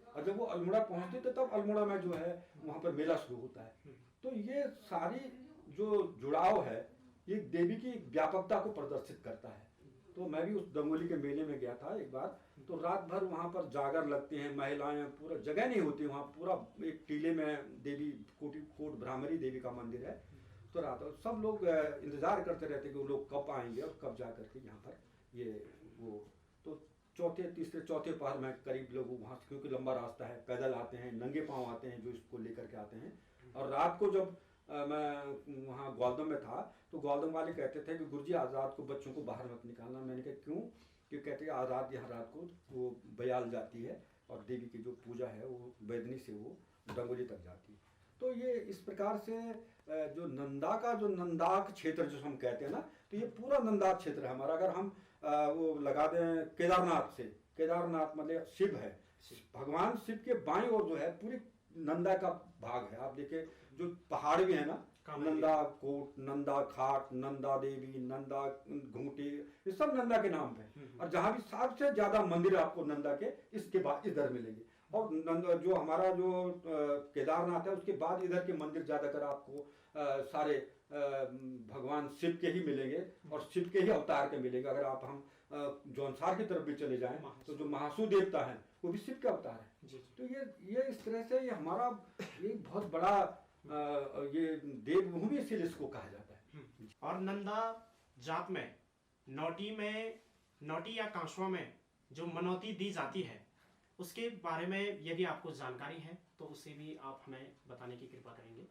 और जब वो अल्मोड़ा पहुँचती तो तब अल्मोड़ा में जो है वहाँ पर मेला शुरू होता है। तो ये सारी जो जुड़ाव है ये देवी की व्यापकता को प्रदर्शित करता है। तो मैं भी उस डंगोली के मेले में गया था एक बार, तो रात भर वहाँ पर जागर लगते हैं, महिलाएं, पूरा जगह नहीं होती वहाँ, पूरा एक टीले में देवी कोट भ्रामरी देवी का मंदिर है। तो रात सब लोग इंतजार करते रहते कि वो लोग कब आएंगे और कब जा करके यहाँ पर ये वो। तो चौथे पहर में करीब लोग वहाँ, क्योंकि लंबा रास्ता है, पैदल आते हैं, नंगे पाँव आते हैं जो इसको लेकर के आते हैं। और रात को जब मैं वहाँ ग्वालदम में था तो ग्वालदम वाले कहते थे कि गुरुजी आज रात को बच्चों को बाहर मत निकालना। मैंने कहा क्यों? कि कहते हैं आज रात यहाँ रात को वो बयाल जाती है और देवी की जो पूजा है वो बैदनी से वो डंगोली तक जाती है। तो ये इस प्रकार से जो नंदा का जो नंदाक क्षेत्र जो हम कहते हैं ना, तो ये पूरा नंदाक क्षेत्र है हमारा। अगर हम वो लगा दें केदारनाथ से, केदारनाथ मतलब शिव है, भगवान शिव के बाईं ओर जो है पूरी नंदा का भाग है। आप देखिए जो पहाड़ भी है ना, नंदा कोट, नंदा खाट, नंदा देवी, नंदा घूंटी, ये सब नंदा के नाम पे। और जहाँ भी सबसे ज्यादा मंदिर आपको नंदा के इसके बाद इधर मिलेंगे। और नंदा जो हमारा जो केदारनाथ है उसके बाद इधर के मंदिर ज्यादातर आपको सारे भगवान शिव के ही मिलेंगे और शिव के ही अवतार के मिलेंगे। अगर आप हम जौनसार की तरफ भी चले जाएं तो जो महासू देवता है वो भी शिव का अवतार है। तो ये इस तरह से ये हमारा ये बहुत बड़ा ये देवभूमि इसलिए इसको कहा जाता है। और नंदा जात में नौटी या कांसुआ में जो मनौती दी जाती है उसके बारे में यदि आपको जानकारी है तो उसे भी आप हमें बताने की कृपा करेंगे।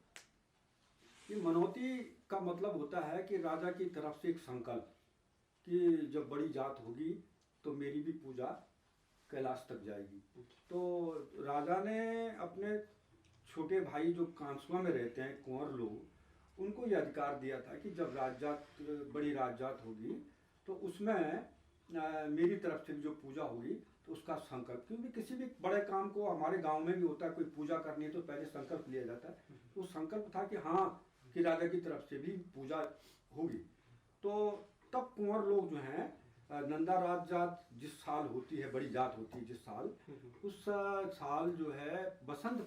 ये मनौती का मतलब होता है कि राजा की तरफ से एक संकल्प कि जब बड़ी जात होगी तो मेरी भी पूजा कैलाश तक जाएगी। तो राजा ने अपने छोटे भाई जो कांसुआ में रहते हैं कुंवर लोग, उनको ये अधिकार दिया था कि जब बड़ी राजजात होगी तो उसमें मेरी तरफ से जो पूजा होगी तो उसका संकल्प, क्योंकि किसी भी बड़े काम को हमारे गांव में भी होता है, कोई पूजा करनी है तो पहले संकल्प लिया जाता है। तो संकल्प था कि हाँ कि राजा की तरफ से भी पूजा होगी। तो तब कुंवर लोग जो हैं नंदा राज जात जिस साल होती है, बड़ी जात होती है जिस साल, उस साल जो है बसंत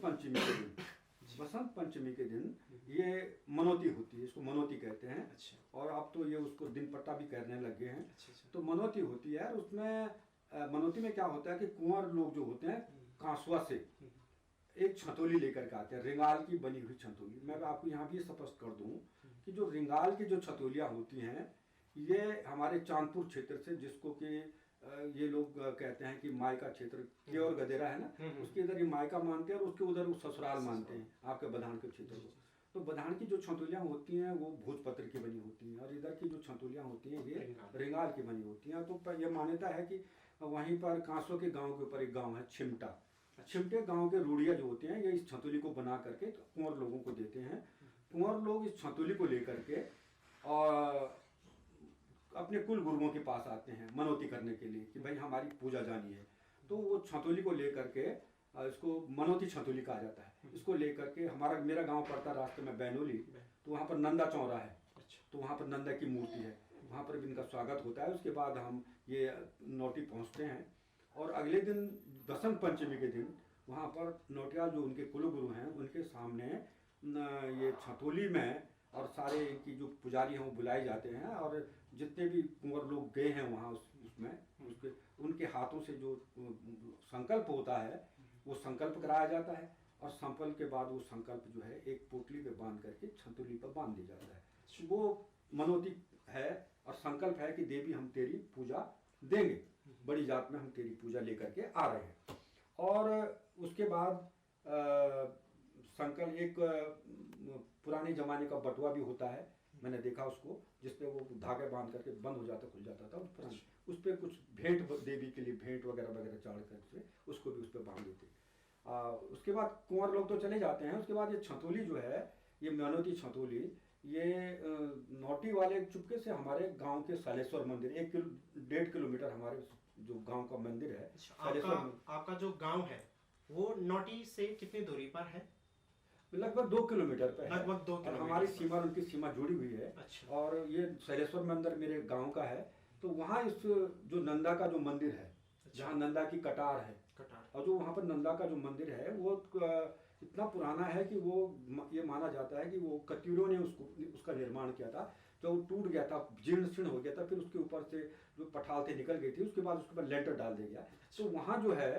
पंचमी के दिन ये मनौती होती है, इसको मनौती कहते हैं। अच्छा। और अब तो ये उसको दिन पट्टा भी करने लग गए हैं। अच्छा। तो मनौती होती है। और उसमें मनौती में क्या होता है कि कुंवर लोग जो होते हैं कांसुआ से एक छतौली लेकर के आते हैं, रिंगाल की बनी हुई छतौली। मैं आपको यहाँ भी स्पष्ट कर दूं कि जो रिंगाल की जो छतौलियाँ होती हैं ये हमारे चांदपुर क्षेत्र से, जिसको कि ये लोग कहते हैं कि मायका क्षेत्र, केवल गदेरा है ना, उसके इधर ये मायका मानते हैं और उसके उधर वो ससुराल मानते हैं आपके बधान के क्षेत्र को। तो बधान की जो छतौलियाँ होती हैं वो भोजपत्र की बनी होती हैं और इधर की जो छतौलियाँ होती हैं ये रिंगाल की बनी होती हैं। तो ये मान्यता है कि वहीं पर कांसों के गाँव के ऊपर एक गाँव है छिमटा, छिमटे गांव के रूढ़िया जो होते हैं ये इस छतौली को बना करके कुंवर लोगों को देते हैं। कुंवर लोग इस छतौली को लेकर के और अपने कुल गुरुओं के पास आते हैं मनौती करने के लिए कि भाई हमारी पूजा जानी है। तो वो छतौली को लेकर के इसको मनौती छतौली कहा जाता है। इसको लेकर के मेरा गांव पड़ता रास्ते में बैनोली, तो वहाँ पर नंदा चौरा है। तो वहाँ पर नंदा की मूर्ति है, वहाँ पर भी इनका स्वागत होता है। उसके बाद हम ये नौटी पहुँचते हैं और अगले दिन बसंत पंचमी के दिन वहाँ पर नौटियाल जो उनके कुलगुरु हैं उनके सामने ये छतौली में और सारे इनकी जो पुजारी हैं वो बुलाए जाते हैं और जितने भी कुंवर लोग गए हैं वहाँ उसमें उसके उनके हाथों से जो संकल्प होता है वो संकल्प कराया जाता है और संकल्प के बाद वो संकल्प जो है एक पोटली पे बांध करके छतौली पर बांध दिया जाता है। वो मनोती है और संकल्प है कि देवी हम तेरी पूजा देंगे, बड़ी जात में हम तेरी पूजा लेकर के आ रहे हैं। और उसके बाद संकल्प एक पुराने जमाने का बटुआ भी होता है, मैंने देखा उसको, जिसपे वो धागे बांध करके बंद हो जाता खुल जाता था। उस पर कुछ भेंट देवी के लिए भेंट वगैरह वगैरह चाड़ करके उसको भी उस पर बांध देते। उसके बाद कुंवर लोग तो चले जाते हैं। उसके बाद ये छतौली जो है, ये मनौती छतौली, ये नौटी वाले चुपके से हमारे गांव के सालेश्वर मंदिर 1.5 किलोमीटर हमारे जो गांव का मंदिर है। आपका जो गांव है वो नौटी से कितनी दूरी पर है? लगभग 2 किलोमीटर पे है। लगभग 2 किलोमीटर। हमारी सीमा उनकी सीमा जुड़ी हुई है। अच्छा। और ये सालेश्वर मंदिर मेरे गांव का है। तो वहाँ इस जो नंदा का जो मंदिर है, जहाँ नंदा की कटार है, और जो वहाँ पर नंदा का जो मंदिर है वो इतना पुराना है कि वो ये माना जाता है कि वो कतीरों ने उसका निर्माण किया था। जब वो टूट गया था, जीर्ण शीर्ण हो गया था, फिर उसके ऊपर से जो पठालते निकल गई थी, उसके बाद उसके ऊपर लेंटर डाल दिया गया। तो वहाँ जो है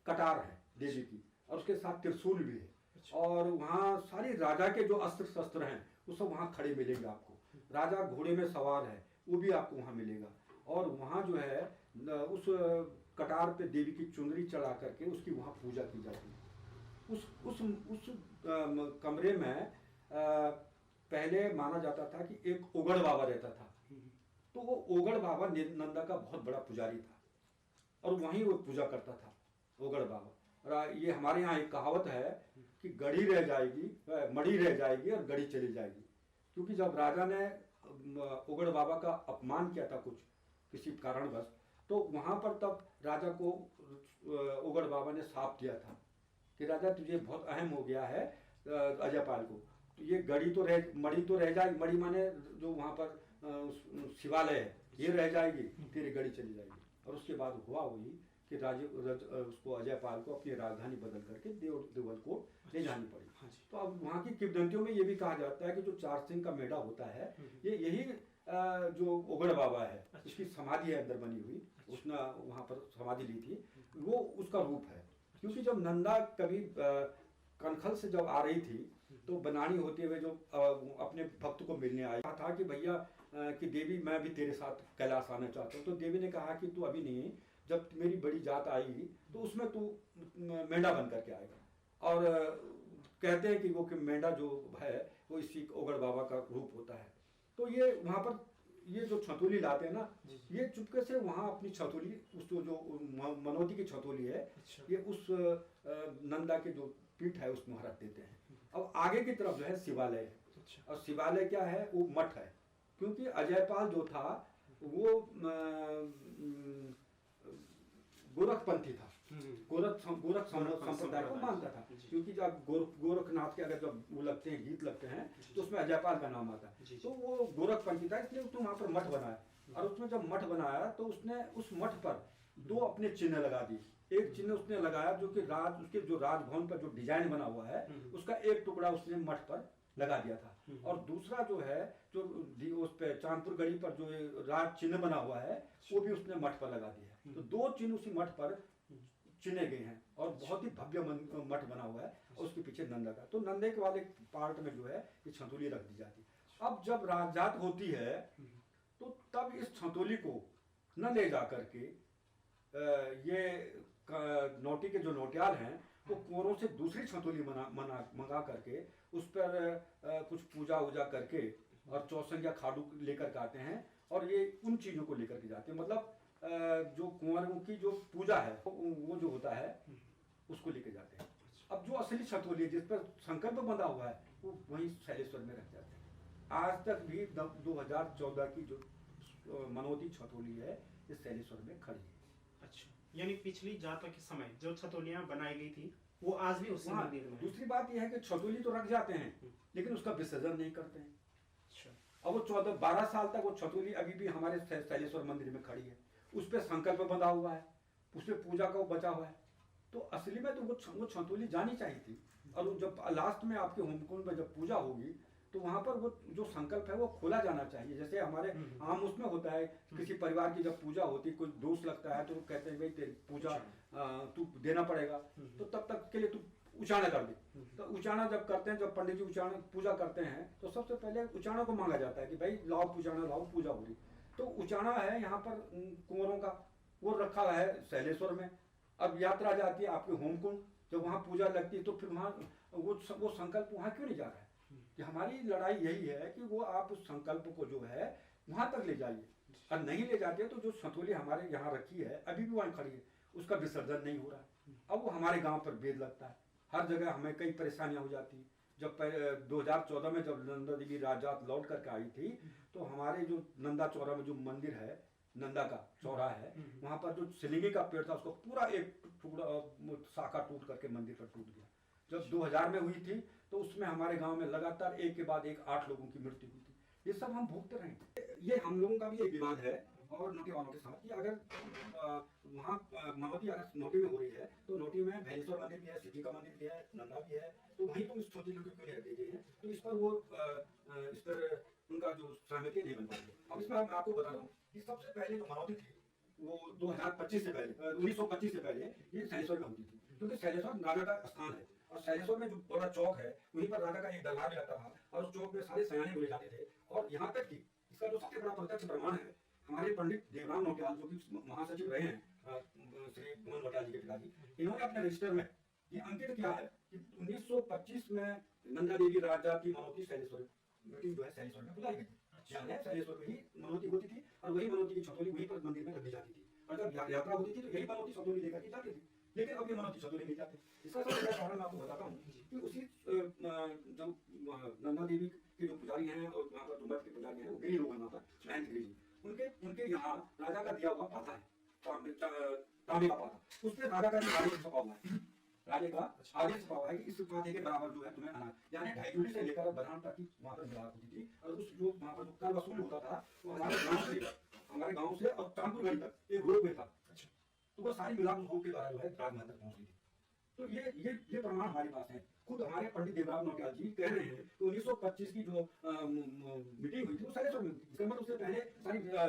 कटार है देवी की और उसके साथ त्रिशूल भी है। और वहाँ सारी राजा के जो अस्त्र शस्त्र हैं वो सब वहाँ खड़े मिलेंगे आपको। राजा घोड़े में सवार है वो भी आपको वहाँ मिलेगा। और वहाँ जो है उस कटार पे देवी की चुनरी चढ़ा करके उसकी वहाँ पूजा की जाती है। उस कमरे में पहले माना जाता था कि एक ओगड़ बाबा रहता था। तो वो ओगड़ बाबा नंदा का बहुत बड़ा पुजारी था और वहीं वो पूजा करता था, ओगड़ बाबा। और ये हमारे यहाँ एक कहावत है कि गढ़ी रह जाएगी, मड़ी रह जाएगी और गढ़ी चली जाएगी। क्योंकि जब राजा ने ओगड़ बाबा का अपमान किया था कुछ किसी कारणवश, तो वहाँ पर तब राजा को ओगड़ बाबा ने शाप दिया था कि राजा तुझे बहुत अहम हो गया है अजयपाल को, तो ये गढ़ी तो मड़ी तो रह जाएगी, मड़ी माने जो वहाँ पर शिवालय है ये रह जाएगी, तेरी गढ़ी चली जाएगी। और उसके बाद हुआ वही कि उसको अजयपाल को अपनी राजधानी बदल करके देवलकोट ले जानी पड़ी। तो अब वहाँ की किंवदंतियों में ये भी कहा जाता है कि जो 4 सिंह का मेढ़ा होता है ये यही जो ओगड़ बाबा है उसकी समाधि है अंदर बनी हुई, उसने वहाँ पर समाधि ली थी, वो उसका रूप है। क्योंकि जब नंदा कभी कनखल से जब आ रही थी तो बनानी होते हुए जो अपने भक्त को मिलने आई था कि भैया कि देवी मैं भी तेरे साथ कैलाश आना चाहता हूँ। तो देवी ने कहा कि तू अभी नहीं, जब मेरी बड़ी जात आएगी तो उसमें तू मेंढा बन करके आएगा। और कहते हैं कि वो कि मेंढा जो है वो इसी ओगड़ बाबा का रूप होता है। तो ये वहाँ पर ये जो छतौली लाते हैं ना, ये चुपके से वहाँ अपनी छतौली उस जो मनौती की छतौली है ये उस नंदा के जो पीठ है उसमें रख देते हैं। अब आगे की तरफ जो है शिवालय है। और शिवालय क्या है, वो मठ है। क्योंकि अजयपाल जो था वो गोरखपंथी था, गोरख संप्रदाय को मानता था। क्योंकि जब गोरखनाथ के अगर जब वो लगते हैं गीत लगते हैं तो उसमें अजयपाल का नाम आता है। तो वो गोरखपंथी था, इसलिए उसने वहाँ पर मठ बनाया। और उसमें जब मठ बनाया तो उसने उस मठ पर 2 अपने चिन्ह लगा दिए। एक चिन्ह उसने लगाया जो कि उसके जो राजभवन पर जो डिजाइन बना हुआ है उसका एक टुकड़ा उसने मठ पर लगा दिया था। और दूसरा जो है जो उस पे चांदपुर गढ़ी पर जो राज चिन्ह बना हुआ है वो भी उसने मठ पर लगा दिया है। तो 2 चिन्ह उसी मठ पर चिन्हे गए हैं और बहुत ही भव्य मठ बना हुआ है। और उसके पीछे नंदा का, तो नंदे के वाले पार्ट में जो है ये छतौली रख दी जाती है। अब जब राजजात होती है तो तब इस छतौली को न ले जा करके ये नौटी के जो नौटियाल हैं वो कुंवरों से दूसरी छतौली मंगा करके उस पर कुछ पूजा वूजा करके और चौसंग या खाड़ू लेकर के आते हैं और ये उन चीज़ों को लेकर के जाते हैं। मतलब जो कुंवरों की जो पूजा है वो जो होता है उसको लेके जाते हैं। अब जो असली छतोली है जिस पर संकल्प बंधा हुआ है वो वहीं शैलेश्वर में रख जाते हैं। आज तक भी 2014 की जो मनोती छतोली है इस शैलेश्वर में खड़ी है। अच्छा, यानी पिछली जातों के समय जो छतोलियां बनाई गई थी वो आज भी उसी हाँ, मंदिर में है। दूसरी बात यह है कि छतोली तो रख जाते हैं लेकिन उसका विसर्जन नहीं करते हैं। अच्छा, अब वो 14-12 साल तक वो छतोली अभी भी हमारे शैलेश्वर मंदिर में खड़ी है। उस पर संकल्प बंधा हुआ है, उस पर पूजा का वो बचा हुआ है। तो असली में तो वो छतोली जानी चाहिए थी। और वो जब लास्ट में आपके होमकुंड में जब पूजा होगी तो वहां पर वो जो संकल्प है वो खोला जाना चाहिए। जैसे हमारे आम उसमें होता है, किसी परिवार की जब पूजा होती है, कोई दोष लगता है तो वो कहते हैं भाई तेरी पूजा तू देना पड़ेगा, तो तब तक के लिए तू उचाणा कर दे। तो उचाणा जब करते हैं, जब पंडित जी उचाणा पूजा करते हैं तो सबसे पहले उचाणा को मांगा जाता है कि भाई लाओ उचाणा लाओ, पूजा हो रही। तो उचाणा है यहाँ पर कुंवरों का, वो रखा हुआ है शैलेश्वर में। अब यात्रा जाती है आपके होमकुंड, जब वहाँ पूजा लगती है तो फिर वहाँ वो संकल्प वहाँ क्यों नहीं जा रहा है? कि हमारी लड़ाई यही है कि वो आप उस संकल्प को जो है वहां तक ले जाइए। और नहीं ले जाते तो जो छतोली हमारे यहाँ रखी है अभी भी वहाँ खड़ी है, उसका विसर्जन नहीं हो रहा है। अब वो हमारे गांव पर वेद लगता है, हर जगह हमें कई परेशानियां हो जाती हैं। जब 2014 में जब नंदा देवी राजात लौट करके आई थी तो हमारे जो नंदा चौरा में जो मंदिर है, नंदा का चौरा है, वहां पर जो सिलिंगी का पेड़ था उसको पूरा एक टुकड़ा शाखा टूट करके मंदिर पर टूट गया। जब 2000 में हुई थी तो उसमें हमारे गांव में लगातार एक के बाद एक 8 लोगों की मृत्यु हुई थी। ये सब हम भोगते रहे। ये हम लोगों का भी एक विवाद है और नोटी वालों के साथ कि अगर वहाँ मनोती अगर नोटी में हो रही है तो नोटी में भैलेश्वर मंदिर भी है, सिद्धि का मंदिर भी है, नंदा भी है, तो वहीं तुम इस छोटी लोगों को ले दे हैं तो इस पर वो इस पर उनका जो सहमति नहीं बन पाती। अब इसमें मैं आपको बता रहा हूँ कि सबसे पहले जो मनोती थी वो 2025 से पहले 1925 से पहले ये शैलेश्वर में होती थी, क्योंकि शैलेश्वर राजा का स्थान है और शैलेश्वर में जो बड़ा चौक है वहीं पर राजा का एक दरबार भी लगता था और उस चौक में सारे सयाने बोले जाते थे। और यहाँ तक कि इसका जो सबसे बड़ा प्रत्यक्ष प्रमाण है, हमारे पंडित देवराम नौटियाल जो कि महासचिव रहे हैं श्री मोहन नौटियाल जी के पिताजी, इन्होंने अपने रजिस्टर में ये अंकित किया है कि 1925 में नंदा देवी राजा की मनोती शैलेश्वर जो है शैलेश्वर में बुलाई गई। शैलेश्वर में ही मनोती होती थी और वही मनोती की छतोली वहीं पर मंदिर में रखी जाती थी और जब यात्रा होती थी तो यही मनोती छतोली लेकर के जाती थी। लेकिन अब ये मनोती छतोली नहीं जाते। इसका सबसे बड़ा कारण मैं आपको बताता हूँ कि उसी जो नंदा देवी के जो पुजारी हैं और वहाँ पर डुमर के पुजारी हैं वो गिरी लोग हैं, वहाँ पर महंत गिरी जी, उनके यहाँ राजा का दिया हुआ पाता है, तांबे का पाता, उसमें राजा का आदेश छपा हुआ है, राजे का आदेश छपा हुआ है कि इस पाते के बराबर जो है तुम्हें आना, यानी ढाई से लेकर बदान तक की वहाँ पर विवाद होती थी। और उस जो वहाँ पर जो कर वसूल होता था वो हमारे गाँव से और कानपुर घाटी तक एक रोड में था, तो वो सारी मिलाप उस रोड के द्वारा जो है राजमहल तक पहुँची थी। तो ये प्रमाण हमारे पास है। खुद हमारे पंडित देवराम नौटियाल जी कह रहे हैं कि 1925 की जो मीटिंग हुई थी वो शैलेश्वर में हुई थी। इसका मतलब उससे पहले सारी जो है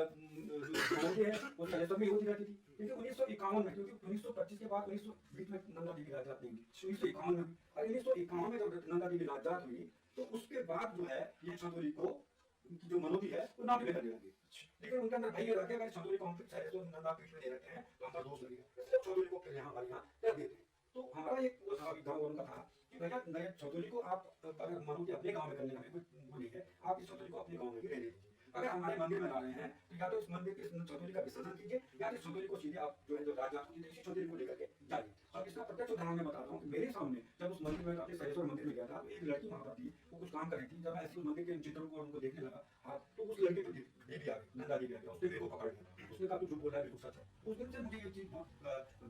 वो शैलेश्वर में ही होती रहती थी। लेकिन 1951 में, क्योंकि 1925 के बाद 1920 में नंदा देवी राजजात नहीं हुई, 1951 में, और 1951 में जब नंदा देवी राजजात हुई तो उसके बाद जो है ये छतोली को जो मनोती है वो नापी में करने लगी। लेकिन उनके अंदर भाई ये रखे अगर छतोली को हम फिर शैलेश्वर नंदा पीठ में दे रखे हैं तो हमारा दोष लगेगा, इसलिए छतोली को फिर यहाँ हमारे यहाँ कर देते हैं। तो हमारा एक गाँव वालों का था कि भैया नए छतोली को आप अगर मनोती अपने गाँव में करने का कोई वो नहीं है, आप इस छतोली को अपने गाँव में भी रहने दीजिए। अगर हमारे मंदिर में ला रहे हैं तो या तो इस मंदिर के छतोली का विसर्जन कीजिए या इस छतोली को सीधे आप जो है जो राजजात की इसी छतोली को लेकर के जाइए। और इसका प्रत्यक्ष उदाहरण मैं बता रहा हूँ कि मेरे सामने जब उस मंदिर में अपने शैलेश्वर मंदिर में गया था तो एक लड़की वहाँ पर थी, वो कुछ काम कर रही थी। जब मैं ऐसे उस मंदिर के चित्रों को उनको देखने लगा हाँ तो उस लड़के को देवी आ गई, नंदा देवी आ गई, उसने मेरे को पकड़ लिया, उसने कहा तू जो बोल रहा है बिल्कुल सच है। उस दिन से मुझे ये चीज बहुत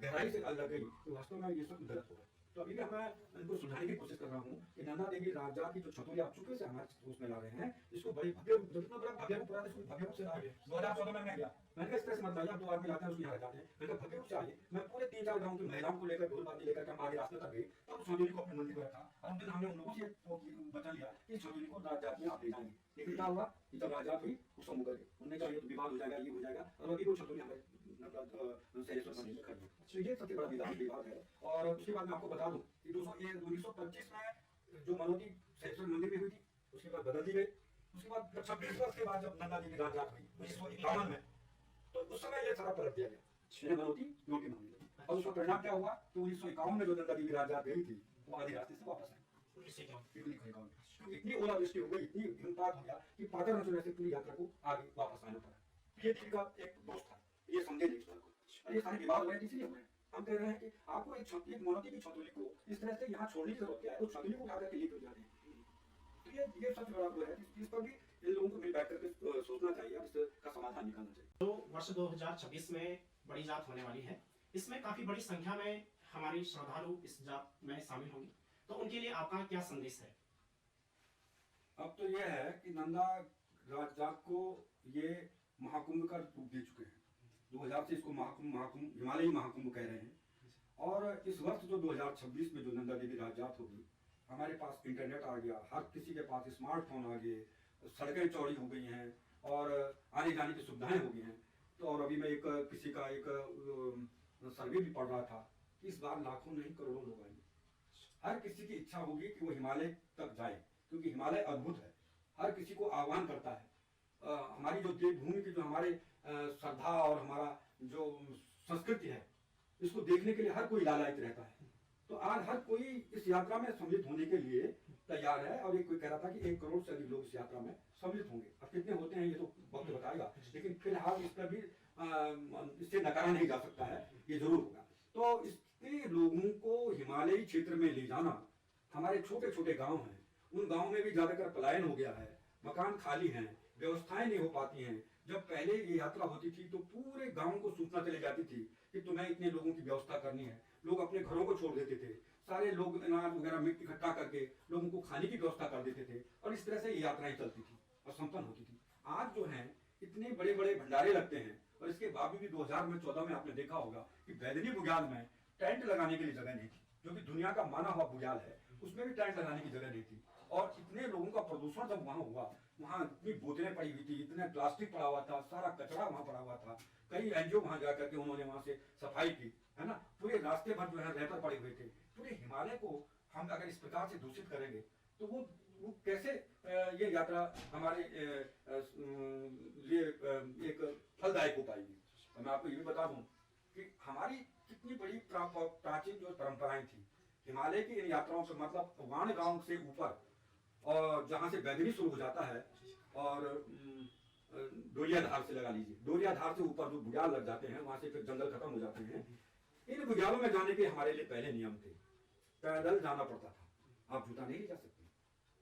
गहराई से लग गई कि वास्तव में ये सब गलत हो गया। तो अभी भी मैं इनको सुधारने की कोशिश कर रहा हूँ कि नंदा देवी राजा की जो छतोली आप चुके से हमारे उसमें ला रहे हैं, इसको बड़ी भव्य जितना बड़ा भव्य रूप इसको भव्य रूप से लाए। 2014 में मैं गया, मैंने कहा इस तरह से मत लाइए, आप 2 आदमी लाते हैं उसको यहाँ जाते हैं, मैंने कहा भव्य रूप से आइए। मैं पूरे 3-4 गाँव की महिलाओं को लेकर ढोल बाजी लेकर हम आगे रास्ते तक गए, तब छतोली को अपने मंदिर में रखा और उन दिन हमने उन लोगों से वचन लिया कि छतोली को राजजात में आप ले जाएंगे। लेकिन क्या हुआ कि जब राजजात हुई उसको मुकर गए, उन्होंने कहा ये तो विवाद हो जाएगा, ये हो जाएगा, और अभी वो छतोली हमारे शैलेश्वर मंदिर में खड़ी है। तो ये सबसे बड़ा विवाद है। और उसके बाद मैं आपको बता दूं कि 1925 में जो मनोती शैलेश्वर मंदिर में हुई थी उसके बाद बदल दी गई। उसके बाद 26 वर्ष के बाद जब नंदा देवी राजजात हुई 1951 में तो उस समय ये सारा पलट दिया गया, मनोती नोटी में हुई। और उसका परिणाम क्या हुआ कि 1951 में जो नंदा देवी राजजात गई थी वो आधे रास्ते से वापस आई। इतनी ओलावृष्टि हो गई, इतनी हिमपात हो गया कि पाकर नचने से पूरी यात्रा को आगे वापस आना पड़ा। ये का एक दोस्त था, ये समझे नहीं को, और ये सारे विवाद हुए इसलिए हुए। हम कह रहे हैं कि आपको एक मोनोती की छतौली को इस तरह से यहाँ छोड़ने की जरूरत क्या है, तो छतौली को उठा करके लेकर जा रहे हैं। तो ये सबसे बड़ा वो है, इस पर भी इन लोगों को मिल बैठ करके सोचना चाहिए और इसका समाधान निकालना चाहिए। तो वर्ष 2026 में बड़ी जात होने वाली है, इसमें काफी बड़ी संख्या में हमारी श्रद्धालु इस जात में शामिल होंगे, तो उनके लिए आपका क्या संदेश है? अब तो यह है कि नंदा जात को ये महाकुंभ का रूप दे चुके हैं। 2000 से इसको महाकुंभ हिमालयी महाकुंभ कह रहे हैं। और इस वर्ष जो 2026 में जो नंदा देवी राजजात होगी, हमारे पास इंटरनेट आ गया, हर किसी के पास स्मार्टफोन आ गए, सड़कें चौड़ी हो गई हैं और आने जाने की सुविधाएं हो गई हैं। तो और अभी मैं किसी का एक सर्वे भी पढ़ रहा था कि इस बार लाखों नहीं करोड़ों लोग आएंगे। हर किसी की इच्छा होगी कि वो हिमालय तक जाए, क्योंकि हिमालय अद्भुत है, हर किसी को आह्वान करता है। हमारी जो देवभूमि की जो हमारे श्रद्धा और हमारा जो संस्कृति है, इसको देखने के लिए हर कोई लालायित रहता है। तो आज हर कोई इस यात्रा में सम्मिलित होने के लिए तैयार है। और एक कोई कह रहा था कि 1 करोड़ से अधिक लोग इस यात्रा में सम्मिलित होंगे। अब कितने होते हैं ये तो वक्त बताएगा, लेकिन फिलहाल इस पर भी इससे नकारा नहीं जा सकता है, ये जरूर होगा। तो इतने लोगों को हिमालयी क्षेत्र में ले जाना, हमारे छोटे छोटे गाँव हैं, उन गाँव में भी ज्यादातर पलायन हो गया है, मकान खाली हैं, व्यवस्थाएं नहीं हो पाती हैं। जब पहले ये यात्रा होती थी तो पूरे गांव को सूचना चली जाती थी कि तुम्हें इतने लोगों की व्यवस्था करनी है। लोग अपने घरों को छोड़ देते थे, सारे लोग अनाज वगैरह मिट्टी इकट्ठा करके लोगों को खाने की व्यवस्था कर देते थे और इस तरह से ये यात्राएं चलती थी और संपन्न होती थी। आज जो है इतने बड़े बड़े भंडारे लगते हैं और इसके बावजूद भी 2014 में आपने देखा होगा कि बैदनी बुग्याल में टेंट लगाने के लिए जगह नहीं थी, जो कि दुनिया का माना हुआ बुग्याल है, उसमें भी टेंट लगाने की जगह नहीं थी। और इतने लोगों का प्रदूषण जब वहां हुआ, वहां इतनी बोतलें पड़ी हुई थी, इतना प्लास्टिक पड़ा हुआ था, सारा कचरा वहां पड़ा हुआ था। कई एनजीओ वहां जाकर के उन्होंने वहां से सफाई की, है ना। पूरे रास्ते भर जो है रैपर पड़े हुए थे। पूरे हिमालय को हम अगर इस प्रकार से दूषित करेंगे तो वो कैसे ये यात्रा हमारे लिए एक फलदायक हो पाएगी। और मैं आपको ये भी बता दूं कि हमारी कितनी बड़ी प्राचीन जो परंपराएं थी हिमालय की इन यात्राओं से, मतलब वाण गांव से ऊपर और जहां से बैदनी शुरू हो जाता है और डोलिया धार से लगा लीजिए, डोलिया धार से ऊपर जो बुग्याल लग जाते हैं, वहां से फिर जंगल खत्म हो जाते हैं। इन बुग्यालों में जाने के हमारे लिए पहले नियम थे, पैदल जाना पड़ता था, आप जूता नहीं ले जा सकते।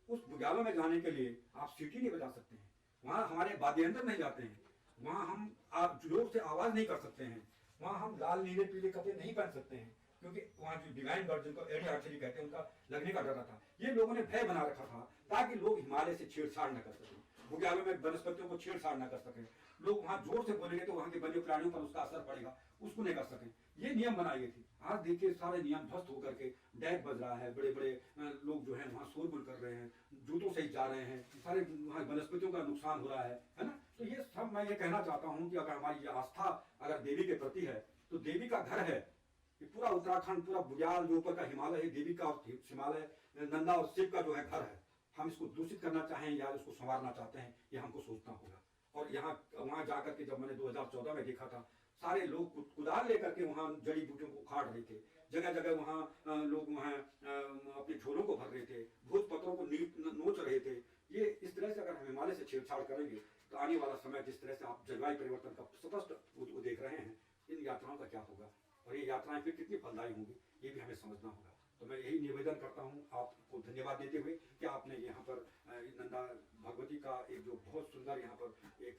उस बुग्यालों में जाने के लिए आप सीटी नहीं बजा सकते हैं, वहां हमारे वाद्य यंत्र नहीं जाते हैं, वहां हम आप जोर से आवाज नहीं कर सकते हैं, वहां हम लाल नीले पीले कपड़े नहीं पहन सकते हैं, क्योंकि वहां जो डिवाइन बर्ड जिनको एडी आर्चरी कहते हैं, उनका लगने का डर था। ये लोगों ने भय बना रखा था ताकि लोग हिमालय से छेड़छाड़ न कर सकें, बुग्यालों में वनस्पतियों को छेड़छाड़ न कर सकें। लोग वहां जोर से बोलेंगे तो वहां के वन्य प्राणियों पर उसका असर पड़ेगा, उसको नहीं कर सकें। ये नियम बनाए गए थे। आज देखिए सारे नियम ध्वस्त होकर के डैक बज रहा है, बड़े बड़े लोग जो है वहां शोरगुल कर रहे हैं, जूतों से ही जा रहे हैं, सारे वहां वनस्पतियों का नुकसान हो रहा है ना। तो ये सब मैं ये कहना चाहता हूँ कि अगर हमारी आस्था अगर देवी के प्रति है तो देवी का घर है ये पूरा उत्तराखंड, पूरा बुग्याल जो ऊपर का हिमालय है, देवी का हिमालय नंदा और शिव का जो है घर है। हम इसको दूषित करना चाहें या इसको संवारना चाहते हैं, ये हमको सोचना होगा। और यहाँ वहां जाकर के जब मैंने 2014 में देखा था, सारे लोग कुदाल लेकर के वहां जड़ी बूटियों को उखाड़ रहे थे, जगह जगह वहां लोग वहां अपने झोलों को भर रहे थे, भोज पत्रों को नोच रहे थे। ये इस तरह से अगर हम हिमालय से छेड़छाड़ करेंगे तो आने वाला समय जिस तरह से आप जलवायु परिवर्तन का स्पष्ट वो देख रहे हैं, इन यात्राओं का क्या होगा और ये यात्राएं फिर कितनी फलदायी होंगी, ये भी हमें समझना होगा। तो मैं यही निवेदन करता हूँ आपको धन्यवाद देते हुए कि आपने यहाँ पर नंदा भगवती का एक जो बहुत सुंदर यहाँ पर एक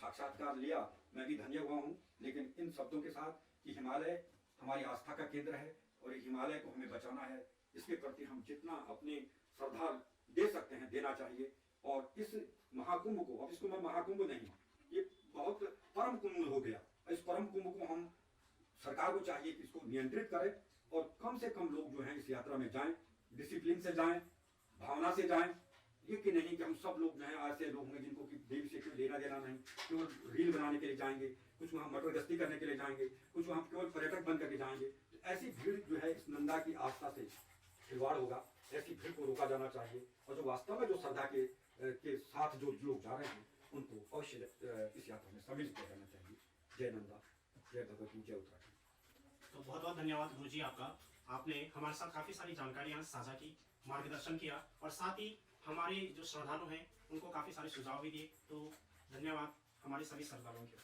साक्षात्कार लिया। मैं भी धन्य हुआ हूँ, लेकिन इन शब्दों के साथ कि हिमालय हमारी आस्था का केंद्र है और हिमालय को हमें बचाना है, इसके प्रति हम जितना अपनी श्रद्धा दे सकते हैं देना चाहिए। और इस महाकुंभ को, अब इसको मैं महाकुंभ नहीं, ये बहुत परम कुंभ हो गया। इस परम कुंभ को हम सरकार को चाहिए कि इसको नियंत्रित करे और कम से कम लोग जो हैं इस यात्रा में जाएं, डिसिप्लिन से जाएं, भावना से जाएं। ये कि नहीं कि हम सब लोग जो हैं ऐसे लोग होंगे जिनको कि देवी से कोई लेना देना नहीं, केवल रील बनाने के लिए जाएंगे, कुछ वहाँ मटर गश्ती करने के लिए जाएंगे, कुछ वहाँ केवल पर्यटक बन करके जाएंगे। तो ऐसी भीड़ जो है इस नंदा की आस्था से खिलवाड़ होगा, ऐसी भीड़ को रोका जाना चाहिए। और जो वास्तव में जो श्रद्धा के साथ जो लोग जा रहे हैं उनको अवश्य इस यात्रा में सम्मिलित किया जाना चाहिए। जय नंदा, जय भगवती, जय उत्तराखंड। तो बहुत बहुत धन्यवाद गुरु जी आपका। आपने हमारे साथ काफ़ी सारी जानकारियाँ साझा की, मार्गदर्शन किया और साथ ही हमारे जो श्रद्धालु हैं उनको काफ़ी सारे सुझाव भी दिए। तो धन्यवाद हमारे सभी श्रद्धालुओं के।